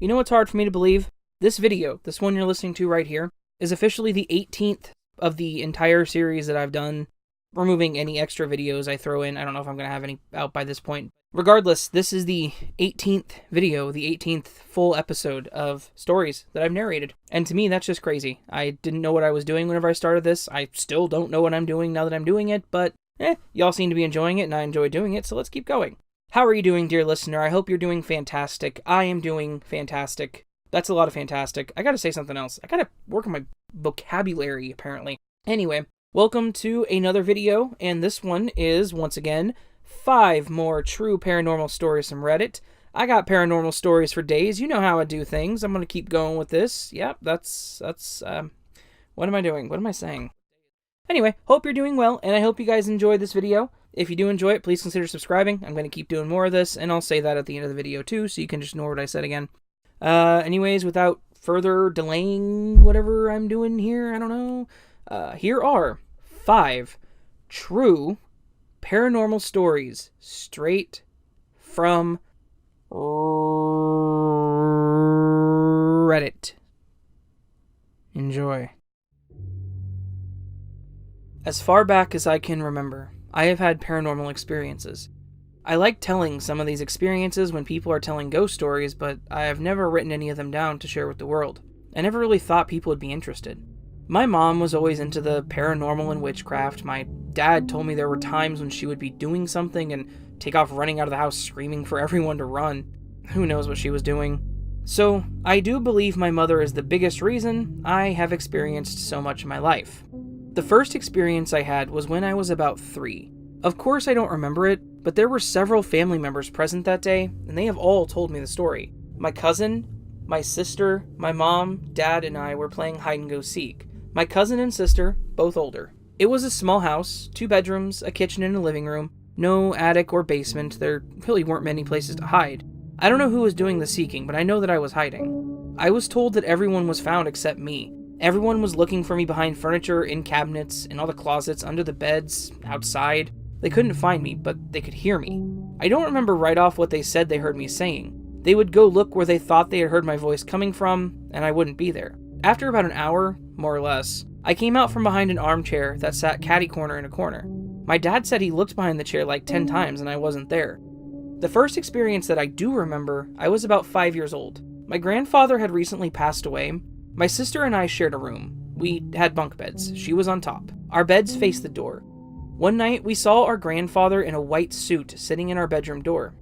You know what's hard for me to believe? This video, this one you're listening to right here, is officially the 18th of the entire series that I've done, removing any extra videos I throw in. I don't know if I'm going to have any out by this point. Regardless, this is the 18th video, the 18th full episode of stories that I've narrated. And to me, that's just crazy. I didn't know what I was doing whenever I started this. I still don't know what I'm doing now that I'm doing it, but y'all seem to be enjoying it, and I enjoy doing it, so let's keep going. How are you doing, dear listener? I hope you're doing fantastic. I am doing fantastic. That's a lot of fantastic. I gotta say something else. I gotta work on my vocabulary, apparently. Anyway, welcome to another video, and this one is, once again, 5 more true paranormal stories from Reddit. I got paranormal stories for days. You know how I do things. I'm gonna keep going with this. Yep, that's what am I doing? What am I saying? Anyway, hope you're doing well, and I hope you guys enjoyed this video. If you do enjoy it, please consider subscribing. I'm going to keep doing more of this, and I'll say that at the end of the video too, so you can just ignore what I said again. Anyways, without further delaying whatever I'm doing here, I don't know. Here are 5 true paranormal stories straight from Reddit. Enjoy. As far back as I can remember, I have had paranormal experiences. I like telling some of these experiences when people are telling ghost stories, but I have never written any of them down to share with the world. I never really thought people would be interested. My mom was always into the paranormal and witchcraft. My dad told me there were times when she would be doing something and take off running out of the house screaming for everyone to run. Who knows what she was doing? So, I do believe my mother is the biggest reason I have experienced so much in my life. The first experience I had was when I was about 3. Of course I don't remember it, but there were several family members present that day, and they have all told me the story. My cousin, my sister, my mom, dad, and I were playing hide-and-go-seek. My cousin and sister, both older. It was a small house, 2 bedrooms, a kitchen and a living room, no attic or basement. There really weren't many places to hide. I don't know who was doing the seeking, but I know that I was hiding. I was told that everyone was found except me. Everyone was looking for me behind furniture, in cabinets, in all the closets, under the beds, outside. They couldn't find me, but they could hear me. I don't remember right off what they said they heard me saying. They would go look where they thought they had heard my voice coming from, and I wouldn't be there. After about an hour, more or less, I came out from behind an armchair that sat catty-corner in a corner. My dad said he looked behind the chair like 10 times and I wasn't there. The first experience that I do remember, I was about 5 years old. My grandfather had recently passed away. My sister and I shared a room. We had bunk beds. She was on top. Our beds faced the door. One night, we saw our grandfather in a white suit sitting in our bedroom door.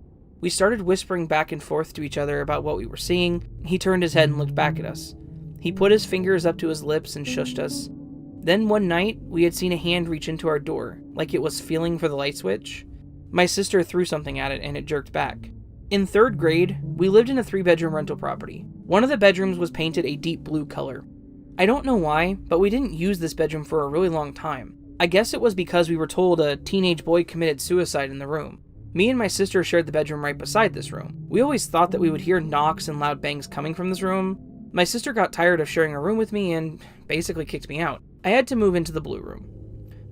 We started whispering back and forth to each other about what we were seeing. He turned his head and looked back at us. He put his fingers up to his lips and shushed us. Then one night, we had seen a hand reach into our door, like it was feeling for the light switch. My sister threw something at it and it jerked back. In 3rd grade, we lived in a 3-bedroom rental property. One of the bedrooms was painted a deep blue color. I don't know why, but we didn't use this bedroom for a really long time. I guess it was because we were told a teenage boy committed suicide in the room. Me and my sister shared the bedroom right beside this room. We always thought that we would hear knocks and loud bangs coming from this room. My sister got tired of sharing a room with me and basically kicked me out. I had to move into the blue room.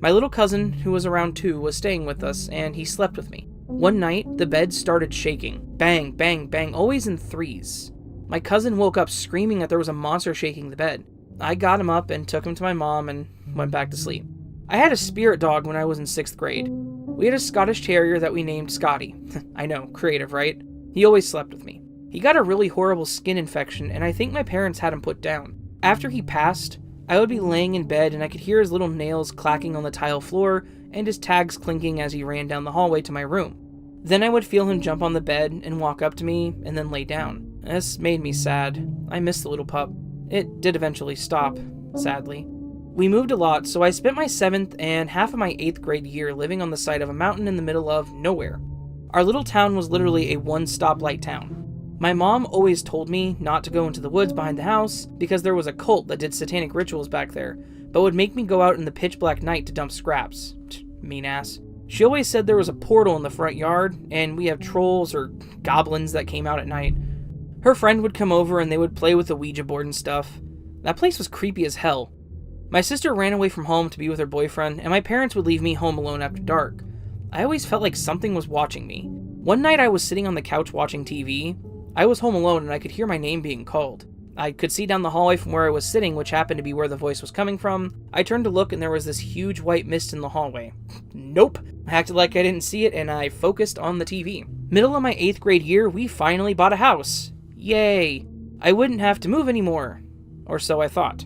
My little cousin, who was around 2, was staying with us, and he slept with me. One night, the bed started shaking. Bang, bang, bang, always in 3s. My cousin woke up screaming that there was a monster shaking the bed. I got him up and took him to my mom and went back to sleep. I had a spirit dog when I was in 6th grade. We had a Scottish Terrier that we named Scotty. I know, creative, right? He always slept with me. He got a really horrible skin infection, and I think my parents had him put down. After he passed, I would be laying in bed and I could hear his little nails clacking on the tile floor and his tags clinking as he ran down the hallway to my room. Then I would feel him jump on the bed and walk up to me and then lay down. This made me sad. I missed the little pup. It did eventually stop, sadly. We moved a lot, so I spent my 7th and half of my 8th grade year living on the side of a mountain in the middle of nowhere. Our little town was literally a 1-stoplight town. My mom always told me not to go into the woods behind the house because there was a cult that did satanic rituals back there, but would make me go out in the pitch black night to dump scraps. Mean ass. She always said there was a portal in the front yard, and we have trolls or goblins that came out at night. Her friend would come over and they would play with the Ouija board and stuff. That place was creepy as hell. My sister ran away from home to be with her boyfriend, and my parents would leave me home alone after dark. I always felt like something was watching me. One night I was sitting on the couch watching TV. I was home alone and I could hear my name being called. I could see down the hallway from where I was sitting, which happened to be where the voice was coming from. I turned to look and there was this huge white mist in the hallway. Nope. I acted like I didn't see it and I focused on the TV. Middle of my 8th grade year, we finally bought a house. Yay. I wouldn't have to move anymore. Or so I thought.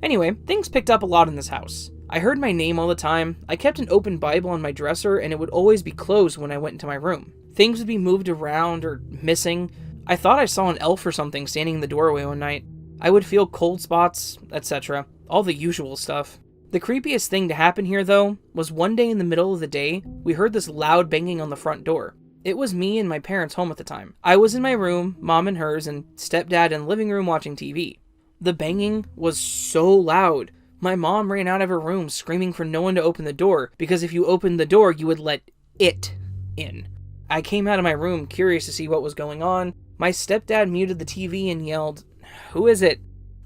Anyway, things picked up a lot in this house. I heard my name all the time. I kept an open Bible on my dresser and it would always be closed when I went into my room. Things would be moved around or missing. I thought I saw an elf or something standing in the doorway one night. I would feel cold spots, etc. All the usual stuff. The creepiest thing to happen here, though, was one day in the middle of the day, we heard this loud banging on the front door. It was me and my parents home at the time. I was in my room, mom in hers, and stepdad in the living room watching TV. The banging was so loud. My mom ran out of her room screaming for no one to open the door, because if you opened the door, you would let it in. I came out of my room curious to see what was going on. My stepdad muted the TV and yelled, "Who is it?"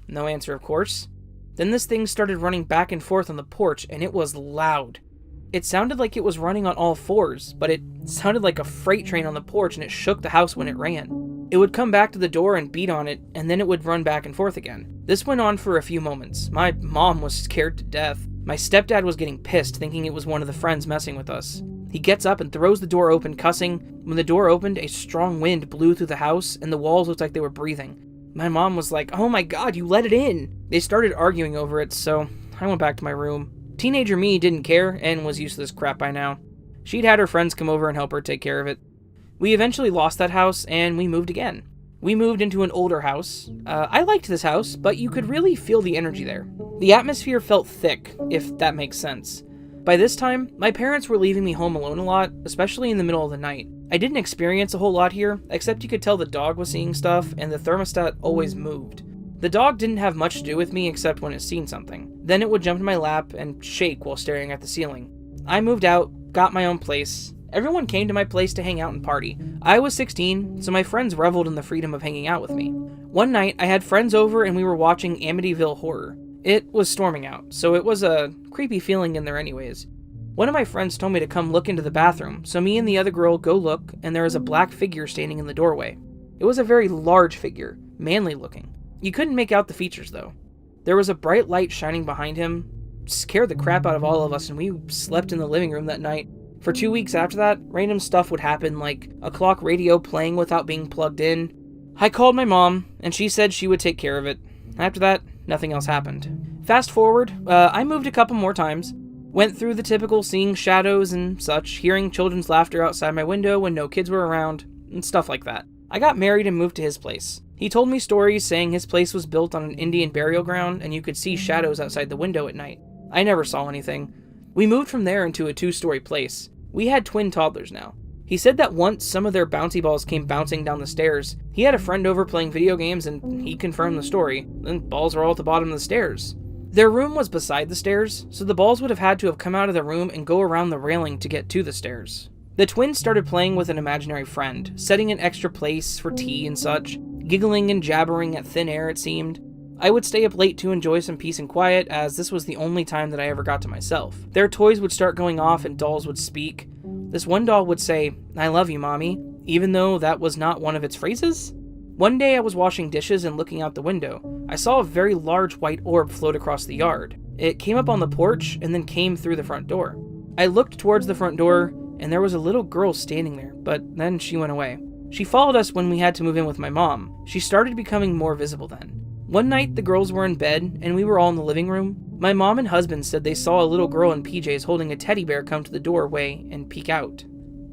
No answer, of course. Then this thing started running back and forth on the porch, and it was loud. It sounded like it was running on all fours, but it sounded like a freight train on the porch, and it shook the house when it ran. It would come back to the door and beat on it, and then it would run back and forth again. This went on for a few moments. My mom was scared to death. My stepdad was getting pissed, thinking it was one of the friends messing with us. He gets up and throws the door open, cussing. When the door opened, a strong wind blew through the house, and the walls looked like they were breathing. My mom was like, "Oh my god, you let it in!" They started arguing over it, so I went back to my room. Teenager me didn't care, and was used to this crap by now. She'd had her friends come over and help her take care of it. We eventually lost that house, and we moved again. We moved into an older house. I liked this house, but you could really feel the energy there. The atmosphere felt thick, if that makes sense. By this time, my parents were leaving me home alone a lot, especially in the middle of the night. I didn't experience a whole lot here, except you could tell the dog was seeing stuff, and the thermostat always moved. The dog didn't have much to do with me except when it seen something. Then it would jump in my lap and shake while staring at the ceiling. I moved out, got my own place. Everyone came to my place to hang out and party. I was 16, so my friends reveled in the freedom of hanging out with me. One night, I had friends over and we were watching Amityville Horror. It was storming out, so it was a creepy feeling in there anyways. One of my friends told me to come look into the bathroom, so me and the other girl go look, and there was a black figure standing in the doorway. It was a very large figure, manly looking. You couldn't make out the features though. There was a bright light shining behind him. Scared the crap out of all of us, and we slept in the living room that night. For 2 weeks after that, random stuff would happen, like a clock radio playing without being plugged in. I called my mom, and she said she would take care of it. After that, nothing else happened. Fast forward, I moved a couple more times. Went through the typical seeing shadows and such, hearing children's laughter outside my window when no kids were around, and stuff like that. I got married and moved to his place. He told me stories saying his place was built on an Indian burial ground and you could see shadows outside the window at night. I never saw anything. We moved from there into a 2-story place. We had twin toddlers now. He said that once some of their bouncy balls came bouncing down the stairs. He had a friend over playing video games and he confirmed the story. The balls were all at the bottom of the stairs. Their room was beside the stairs, so the balls would have had to have come out of the room and go around the railing to get to the stairs. The twins started playing with an imaginary friend, setting an extra place for tea and such, giggling and jabbering at thin air it seemed. I would stay up late to enjoy some peace and quiet, as this was the only time that I ever got to myself. Their toys would start going off and dolls would speak. This one doll would say, "I love you, Mommy," even though that was not one of its phrases. One day I was washing dishes and looking out the window. I saw a very large white orb float across the yard. It came up on the porch and then came through the front door. I looked towards the front door and there was a little girl standing there, but then she went away. She followed us when we had to move in with my mom. She started becoming more visible then. One night the girls were in bed and we were all in the living room. My mom and husband said they saw a little girl in PJs holding a teddy bear come to the doorway and peek out.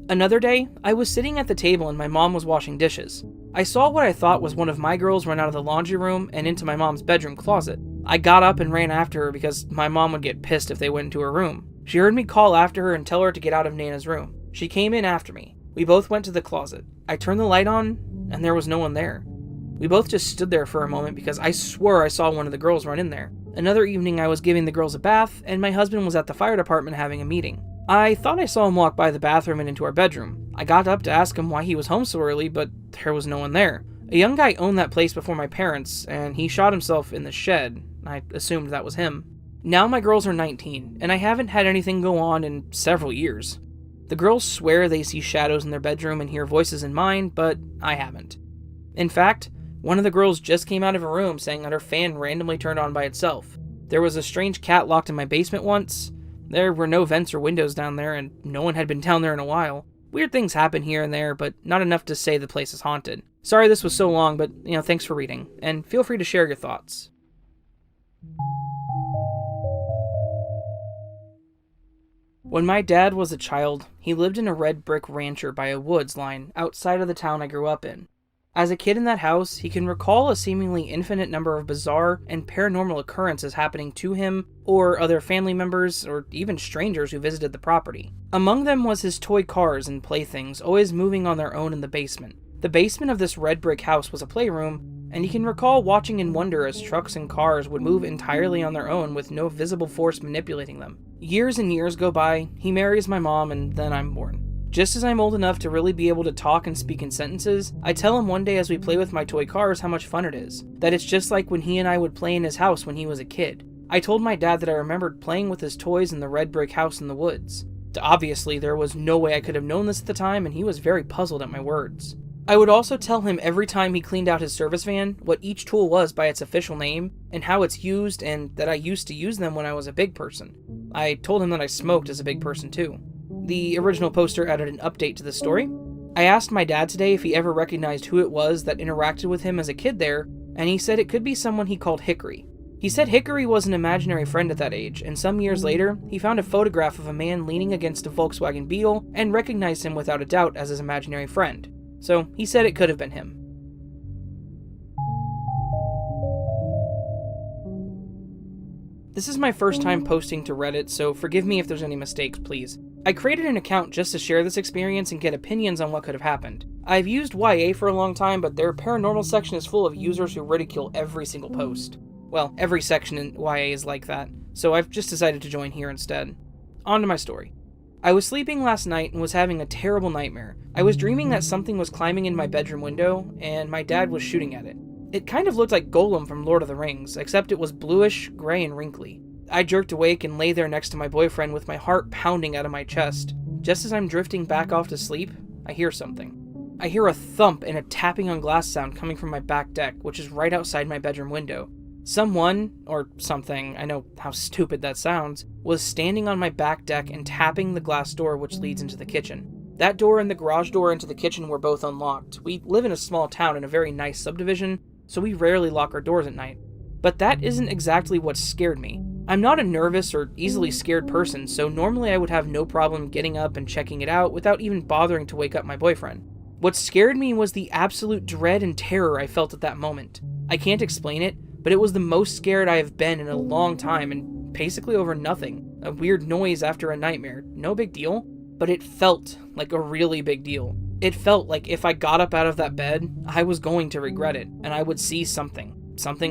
Another day, I was sitting at the table and my mom was washing dishes. I saw what I thought was one of my girls run out of the laundry room and into my mom's bedroom closet. I got up and ran after her because my mom would get pissed if they went into her room. She heard me call after her and tell her to get out of Nana's room. She came in after me. We both went to the closet. I turned the light on and there was no one there. We both just stood there for a moment because I swore I saw one of the girls run in there. Another evening I was giving the girls a bath and my husband was at the fire department having a meeting. I thought I saw him walk by the bathroom and into our bedroom. I got up to ask him why he was home so early, but there was no one there. A young guy owned that place before my parents, and he shot himself in the shed. I assumed that was him. Now my girls are 19, and I haven't had anything go on in several years. The girls swear they see shadows in their bedroom and hear voices in mine, but I haven't. In fact, one of the girls just came out of a room saying that her fan randomly turned on by itself. There was a strange cat locked in my basement once. There were no vents or windows down there, and no one had been down there in a while. Weird things happen here and there, but not enough to say the place is haunted. Sorry this was so long, but thanks for reading, and feel free to share your thoughts. When my dad was a child, he lived in a red brick rancher by a woods line outside of the town I grew up in. As a kid in that house, he can recall a seemingly infinite number of bizarre and paranormal occurrences happening to him, or other family members, or even strangers who visited the property. Among them was his toy cars and playthings always moving on their own in the basement. The basement of this red brick house was a playroom, and he can recall watching in wonder as trucks and cars would move entirely on their own with no visible force manipulating them. Years and years go by, he marries my mom, and then I'm born. Just as I'm old enough to really be able to talk and speak in sentences, I tell him one day as we play with my toy cars how much fun it is. That it's just like when he and I would play in his house when he was a kid. I told my dad that I remembered playing with his toys in the red brick house in the woods. Obviously, there was no way I could have known this at the time, and he was very puzzled at my words. I would also tell him every time he cleaned out his service van what each tool was by its official name, and how it's used, and that I used to use them when I was a big person. I told him that I smoked as a big person too. The original poster added an update to the story. I asked my dad today if he ever recognized who it was that interacted with him as a kid there, and he said it could be someone he called Hickory. He said Hickory was an imaginary friend at that age, and some years later, he found a photograph of a man leaning against a Volkswagen Beetle and recognized him without a doubt as his imaginary friend. So he said it could have been him. This is my first time posting to Reddit, so forgive me if there's any mistakes, please. I created an account just to share this experience and get opinions on what could have happened. I've used YA for a long time, but their paranormal section is full of users who ridicule every single post. Well, every section in YA is like that, so I've just decided to join here instead. On to my story. I was sleeping last night and was having a terrible nightmare. I was dreaming that something was climbing in my bedroom window, and my dad was shooting at it. It kind of looked like Golem from Lord of the Rings, except it was bluish, gray, and wrinkly. I jerked awake and lay there next to my boyfriend with my heart pounding out of my chest. Just as I'm drifting back off to sleep, I hear something. I hear a thump and a tapping on glass sound coming from my back deck, which is right outside my bedroom window. Someone, or something, I know how stupid that sounds, was standing on my back deck and tapping the glass door which leads into the kitchen. That door and the garage door into the kitchen were both unlocked. We live in a small town in a very nice subdivision, so we rarely lock our doors at night. But that isn't exactly what scared me. I'm not a nervous or easily scared person, so normally I would have no problem getting up and checking it out without even bothering to wake up my boyfriend. What scared me was the absolute dread and terror I felt at that moment. I can't explain it, but it was the most scared I have been in a long time, and basically over nothing. A weird noise after a nightmare. No big deal, but it felt like a really big deal. It felt like if I got up out of that bed, I was going to regret it, and I would see something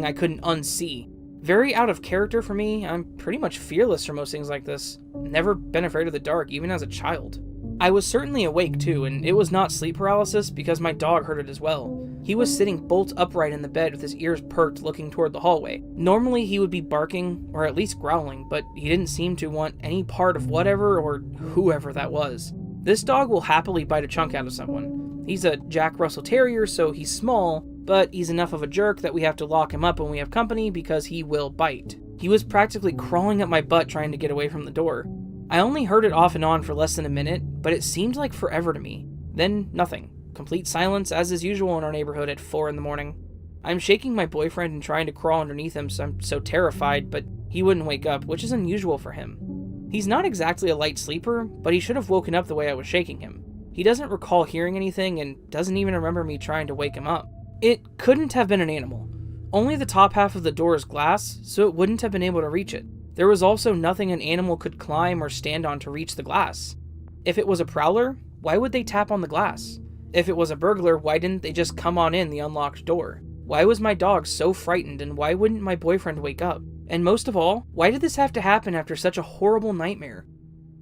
I couldn't unsee. Very out of character for me. I'm pretty much fearless for most things like this. Never been afraid of the dark, even as a child. I was certainly awake too, and it was not sleep paralysis because my dog heard it as well. He was sitting bolt upright in the bed with his ears perked looking toward the hallway. Normally he would be barking, or at least growling, but he didn't seem to want any part of whatever or whoever that was. This dog will happily bite a chunk out of someone. He's a Jack Russell Terrier, so he's small, but he's enough of a jerk that we have to lock him up when we have company because he will bite. He was practically crawling up my butt trying to get away from the door. I only heard it off and on for less than a minute, but it seemed like forever to me. Then nothing. Complete silence as is usual in our neighborhood at 4 in the morning. I'm shaking my boyfriend and trying to crawl underneath him, so I'm so terrified, but he wouldn't wake up, which is unusual for him. He's not exactly a light sleeper, but he should have woken up the way I was shaking him. He doesn't recall hearing anything and doesn't even remember me trying to wake him up. It couldn't have been an animal. Only the top half of the door is glass, so it wouldn't have been able to reach it. There was also nothing an animal could climb or stand on to reach the glass. If it was a prowler, why would they tap on the glass? If it was a burglar, why didn't they just come on in the unlocked door? Why was my dog so frightened, and why wouldn't my boyfriend wake up? And most of all, why did this have to happen after such a horrible nightmare?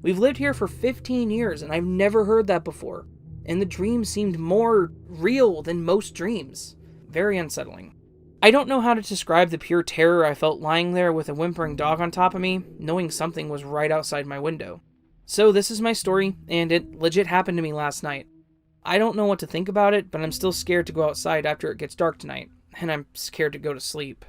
We've lived here for 15 years, and I've never heard that before. And the dream seemed more real than most dreams. Very unsettling. I don't know how to describe the pure terror I felt lying there with a whimpering dog on top of me, knowing something was right outside my window. So this is my story, and it legit happened to me last night. I don't know what to think about it, but I'm still scared to go outside after it gets dark tonight, and I'm scared to go to sleep.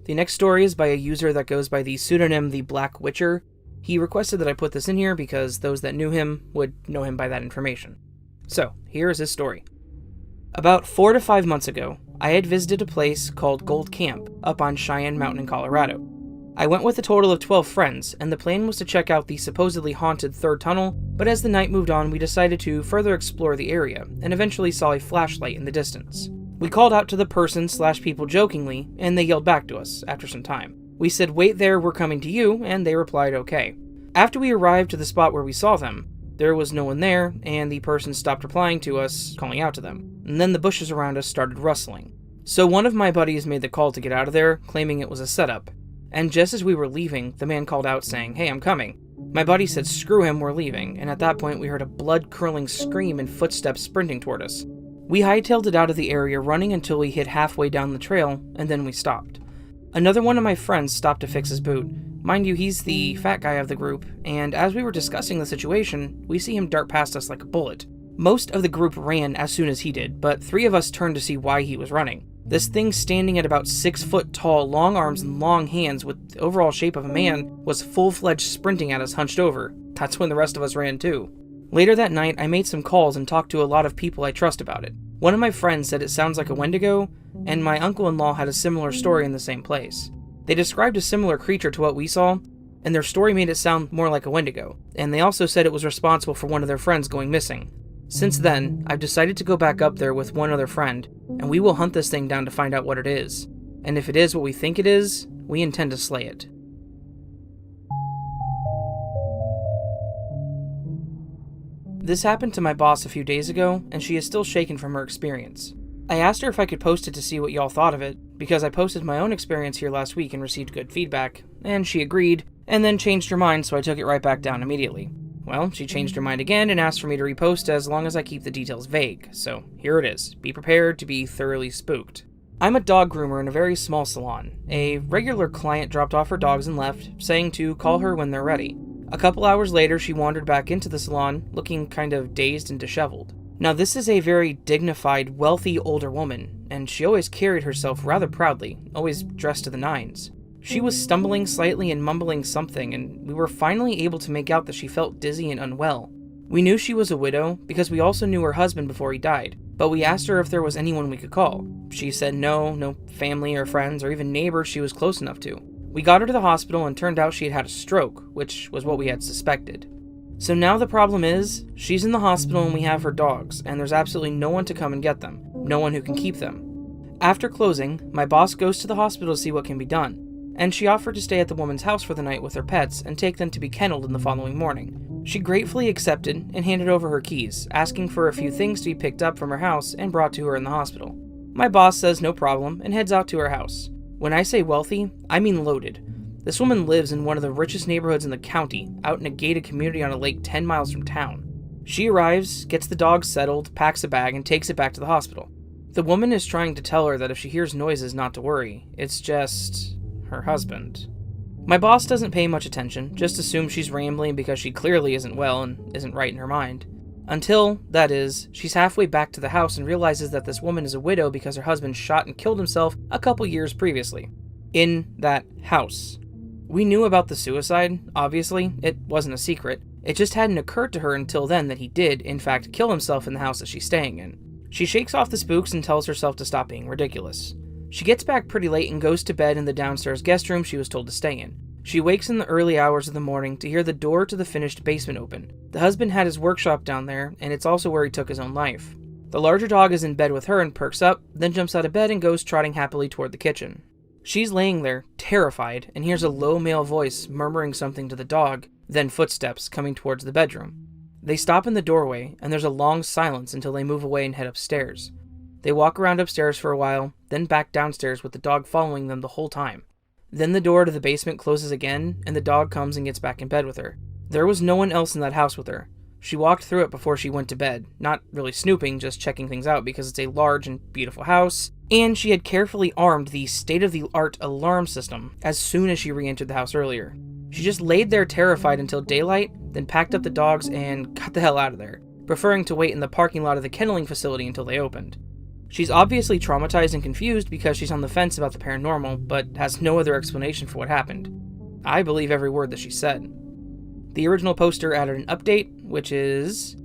The next story is by a user that goes by the pseudonym The Black Witcher. He requested that I put this in here because those that knew him would know him by that information. So, here is his story. About 4 to 5 months ago, I had visited a place called Gold Camp up on Cheyenne Mountain in Colorado. I went with a total of 12 friends, and the plan was to check out the supposedly haunted third tunnel, but as the night moved on, we decided to further explore the area, and eventually saw a flashlight in the distance. We called out to the person/people jokingly, and they yelled back to us after some time. We said, "Wait there, we're coming to you," and they replied, "Okay." After we arrived to the spot where we saw them, there was no one there, and the person stopped replying to us, calling out to them. And then the bushes around us started rustling. So one of my buddies made the call to get out of there, claiming it was a setup. And just as we were leaving, the man called out saying, "Hey, I'm coming." My buddy said, "Screw him, we're leaving," and at that point we heard a blood-curdling scream and footsteps sprinting toward us. We hightailed it out of the area, running until we hit halfway down the trail, and then we stopped. Another one of my friends stopped to fix his boot. Mind you, he's the fat guy of the group, and as we were discussing the situation, we see him dart past us like a bullet. Most of the group ran as soon as he did, but 3 of us turned to see why he was running. This thing standing at about 6 foot tall, long arms and long hands with the overall shape of a man was full-fledged sprinting at us hunched over. That's when the rest of us ran too. Later that night, I made some calls and talked to a lot of people I trust about it. One of my friends said it sounds like a Wendigo, and my uncle-in-law had a similar story in the same place. They described a similar creature to what we saw, and their story made it sound more like a Wendigo, and they also said it was responsible for one of their friends going missing. Since then, I've decided to go back up there with one other friend, and we will hunt this thing down to find out what it is. And if it is what we think it is, we intend to slay it. This happened to my boss a few days ago, and she is still shaken from her experience. I asked her if I could post it to see what y'all thought of it, because I posted my own experience here last week and received good feedback, and she agreed, and then changed her mind, so I took it right back down immediately. Well, she changed her mind again and asked for me to repost as long as I keep the details vague, so here it is. Be prepared to be thoroughly spooked. I'm a dog groomer in a very small salon. A regular client dropped off her dogs and left, saying to call her when they're ready. A couple hours later, she wandered back into the salon, looking kind of dazed and disheveled. Now, this is a very dignified, wealthy older woman, and she always carried herself rather proudly, always dressed to the nines. She was stumbling slightly and mumbling something, and we were finally able to make out that she felt dizzy and unwell. We knew she was a widow, because we also knew her husband before he died, but we asked her if there was anyone we could call. She said no family or friends or even neighbors she was close enough to. We got her to the hospital and turned out she had had a stroke, which was what we had suspected. So now the problem is, she's in the hospital and we have her dogs, and there's absolutely no one to come and get them, no one who can keep them. After closing, my boss goes to the hospital to see what can be done, and she offered to stay at the woman's house for the night with her pets and take them to be kenneled in the following morning. She gratefully accepted and handed over her keys, asking for a few things to be picked up from her house and brought to her in the hospital. My boss says no problem and heads out to her house. When I say wealthy, I mean loaded. This woman lives in one of the richest neighborhoods in the county, out in a gated community on a lake 10 miles from town. She arrives, gets the dog settled, packs a bag, and takes it back to the hospital. The woman is trying to tell her that if she hears noises not to worry, it's just her husband. My boss doesn't pay much attention, just assumes she's rambling because she clearly isn't well and isn't right in her mind. Until, that is, she's halfway back to the house and realizes that this woman is a widow because her husband shot and killed himself a couple years previously. In that house. We knew about the suicide, obviously. It wasn't a secret. It just hadn't occurred to her until then that he did, in fact, kill himself in the house that she's staying in. She shakes off the spooks and tells herself to stop being ridiculous. She gets back pretty late and goes to bed in the downstairs guest room she was told to stay in. She wakes in the early hours of the morning to hear the door to the finished basement open. The husband had his workshop down there, and it's also where he took his own life. The larger dog is in bed with her and perks up, then jumps out of bed and goes trotting happily toward the kitchen. She's laying there, terrified, and hears a low male voice murmuring something to the dog, then footsteps coming towards the bedroom. They stop in the doorway, and there's a long silence until they move away and head upstairs. They walk around upstairs for a while, then back downstairs with the dog following them the whole time. Then the door to the basement closes again, and the dog comes and gets back in bed with her. There was no one else in that house with her. She walked through it before she went to bed, not really snooping, just checking things out because it's a large and beautiful house, and she had carefully armed the state-of-the-art alarm system as soon as she re-entered the house earlier. She just laid there terrified until daylight, then packed up the dogs and got the hell out of there, preferring to wait in the parking lot of the kenneling facility until they opened. She's obviously traumatized and confused because she's on the fence about the paranormal, but has no other explanation for what happened. I believe every word that she said. The original poster added an update, which is,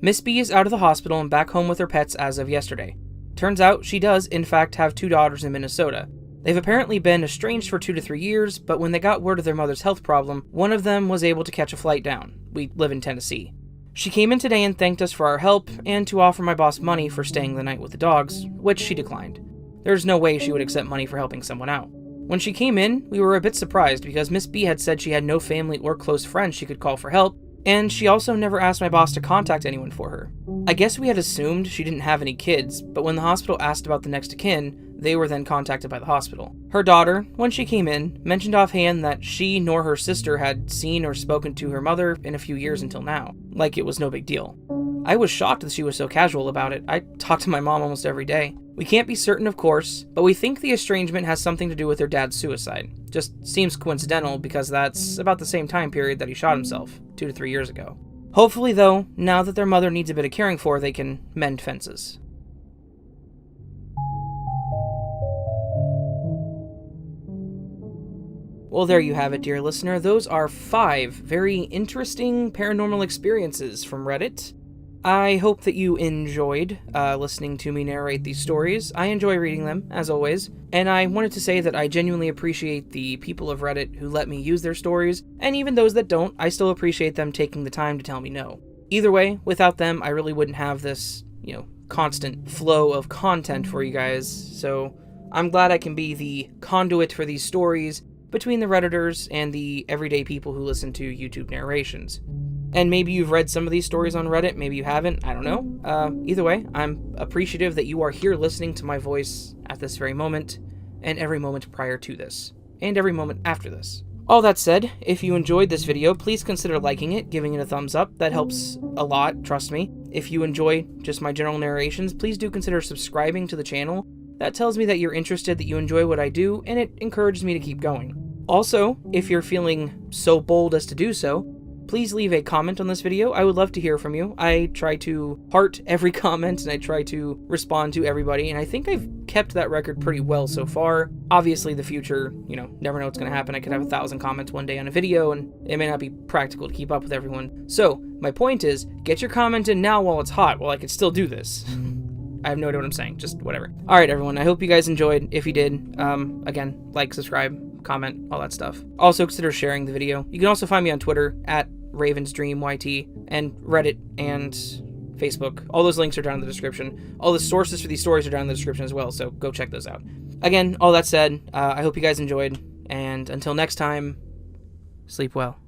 Miss B is out of the hospital and back home with her pets as of yesterday. Turns out she does, in fact, have 2 daughters in Minnesota. They've apparently been estranged for 2 to 3 years, but when they got word of their mother's health problem, one of them was able to catch a flight down. We live in Tennessee. She came in today and thanked us for our help, and to offer my boss money for staying the night with the dogs, which she declined. There's no way she would accept money for helping someone out. When she came in, we were a bit surprised because Miss B had said she had no family or close friends she could call for help, and she also never asked my boss to contact anyone for her. I guess we had assumed she didn't have any kids, but when the hospital asked about the next of kin, they were then contacted by the hospital. Her daughter, when she came in, mentioned offhand that she nor her sister had seen or spoken to her mother in a few years until now, like it was no big deal. I was shocked that she was so casual about it. I talk to my mom almost every day. We can't be certain, of course, but we think the estrangement has something to do with her dad's suicide. Just seems coincidental because that's about the same time period that he shot himself, 2 to 3 years ago. Hopefully, though, now that their mother needs a bit of caring for, they can mend fences. Well, there you have it, dear listener. Those are 5 very interesting paranormal experiences from Reddit. I hope that you enjoyed listening to me narrate these stories. I enjoy reading them, as always, and I wanted to say that I genuinely appreciate the people of Reddit who let me use their stories, and even those that don't, I still appreciate them taking the time to tell me no. Either way, without them, I really wouldn't have this, constant flow of content for you guys, so I'm glad I can be the conduit for these stories between the Redditors and the everyday people who listen to YouTube narrations. And maybe you've read some of these stories on Reddit, maybe you haven't, I don't know. Either way, I'm appreciative that you are here listening to my voice at this very moment, and every moment prior to this, and every moment after this. All that said, if you enjoyed this video, please consider liking it, giving it a thumbs up. That helps a lot, trust me. If you enjoy just my general narrations, please do consider subscribing to the channel. That tells me that you're interested, that you enjoy what I do, and it encourages me to keep going. Also, if you're feeling so bold as to do so, please leave a comment on this video. I would love to hear from you. I try to heart every comment and I try to respond to everybody, and I think I've kept that record pretty well so far. Obviously, the future, never know what's going to happen. I could have 1,000 comments one day on a video, and it may not be practical to keep up with everyone. So, my point is, get your comment in now while it's hot, while I can still do this. I have no idea what I'm saying, just whatever. Alright everyone, I hope you guys enjoyed. If you did, again, like, subscribe, comment, all that stuff. Also consider sharing the video. You can also find me on Twitter, at RavensDreamYT, and Reddit, and Facebook. All those links are down in the description. All the sources for these stories are down in the description as well, so go check those out. Again, all that said, I hope you guys enjoyed, and until next time, sleep well.